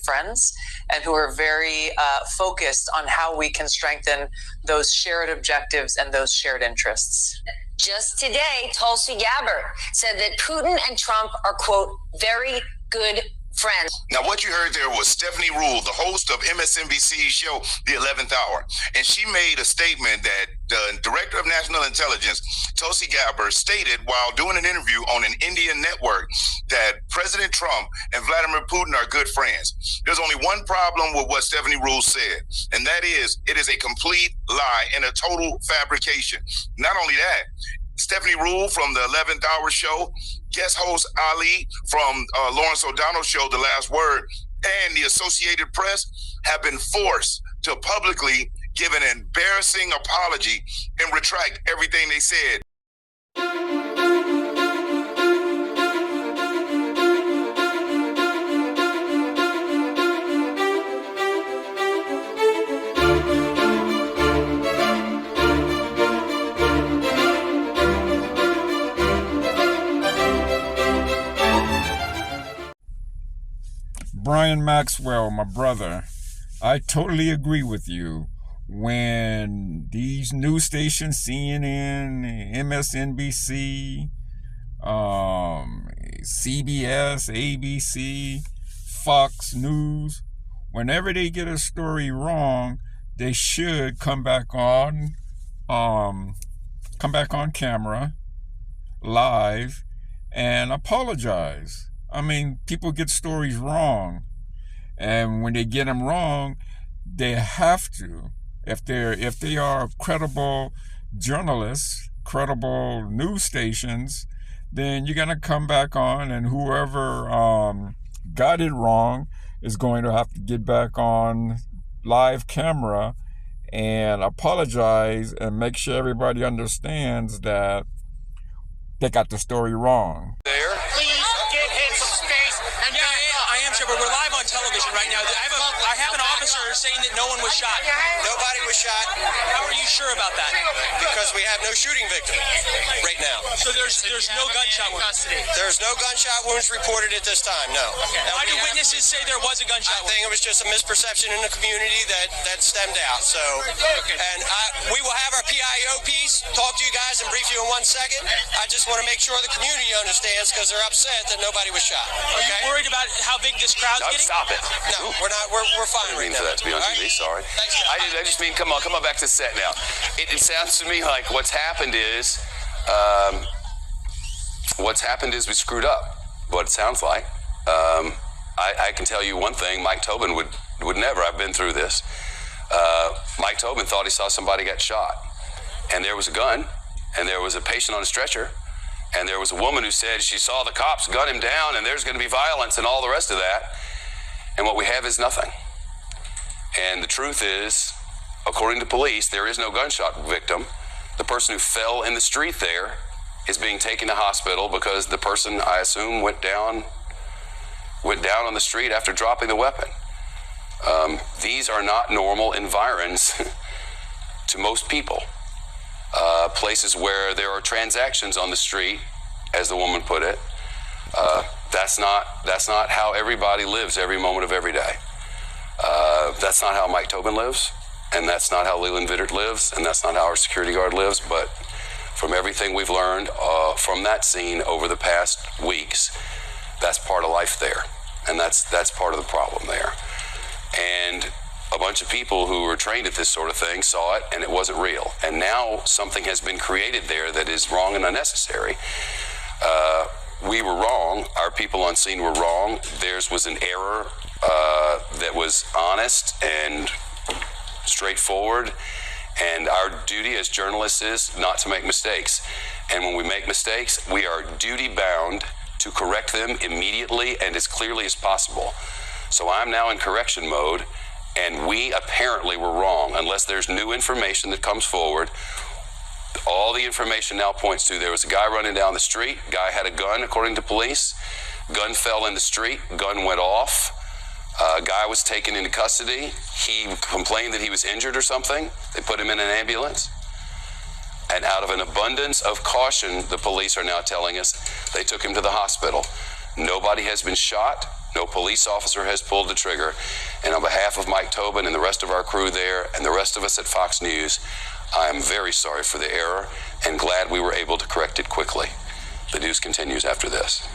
friends and who are very focused on how we can strengthen those shared objectives and those shared interests. Just today, Tulsi Gabbard said that Putin and Trump are, quote, very good friends. Now, what you heard there was Stephanie Rule, the host of MSNBC's show, The 11th Hour. And she made a statement that the Director of National Intelligence, Tulsi Gabbard, stated while doing an interview on an Indian network that President Trump and Vladimir Putin are good friends. There's only one problem with what Stephanie Rule said, and that is it is a complete lie and a total fabrication. Not only that, Stephanie Rule from the 11th Hour show, guest host Ali from Lawrence O'Donnell's show, The Last Word, and the Associated Press have been forced to publicly give an embarrassing apology and retract everything they said. Brian Maxwell, my brother, I totally agree with you. When these news stations, CNN, MSNBC, CBS, ABC, Fox News, whenever they get a story wrong, they should come back on camera, live, and apologize. I mean, people get stories wrong, and when they get them wrong, they have to. If they are credible journalists, credible news stations, then you're gonna come back on, and whoever got it wrong is going to have to get back on live camera and apologize and make sure everybody understands that they got the story wrong. There. Please give him some space. And I am sure, but we're live on television right now. I have an officer saying that no one was shot. Nobody was shot. How are you sure about that? Because we have no shooting victim right now. So there's no gunshot wounds. There's no gunshot wounds reported at this time, no. Okay. Why do witnesses say there was a gunshot wound? I think it was just a misperception in the community that stemmed out. So, and we will have our PIO piece, talk to you guys and brief you in 1 second. I just want to make sure the community understands because they're upset that nobody was shot. Okay? Are you worried about how big this crowd's getting? Stop it. No, we're not. We're fine right now. For that to be on TV, sorry. Thanks, I just mean, come on back to set now. It sounds to me like what's happened is we screwed up. What it sounds like. I can tell you one thing. Mike Tobin would never. I've been through this. Mike Tobin thought he saw somebody get shot, and there was a gun, and there was a patient on a stretcher, and there was a woman who said she saw the cops gun him down, and there's going to be violence and all the rest of that. And what we have is nothing. And the truth is, according to police, there is no gunshot victim. The person who fell in the street there is being taken to hospital because the person, I assume, went down on the street after dropping the weapon. These are not normal environs to most people. Places where there are transactions on the street, as the woman put it, that's not how everybody lives every moment of every day. That's not how Mike Tobin lives, and that's not how Leland Vittert lives, and that's not how our security guard lives. But from everything we've learned from that scene over the past weeks, that's part of life there, and that's part of the problem there. And a bunch of people who were trained at this sort of thing saw it, and it wasn't real. And now something has been created there that is wrong and unnecessary. We were wrong. Our people on scene were wrong. Theirs was an error that was honest and straightforward. And our duty as journalists is not to make mistakes. And when we make mistakes, we are duty-bound to correct them immediately and as clearly as possible. So I'm now in correction mode, and we apparently were wrong. Unless there's new information that comes forward, all the information now points to there was a guy running down the street. Guy had a gun, according to police. Gun fell in the street. Gun went off. Guy was taken into custody. He complained that he was injured or something. They put him in an ambulance. And out of an abundance of caution, the police are now telling us they took him to the hospital. Nobody has been shot. No police officer has pulled the trigger. And on behalf of Mike Tobin and the rest of our crew there and the rest of us at Fox News, I am very sorry for the error and glad we were able to correct it quickly. The news continues after this.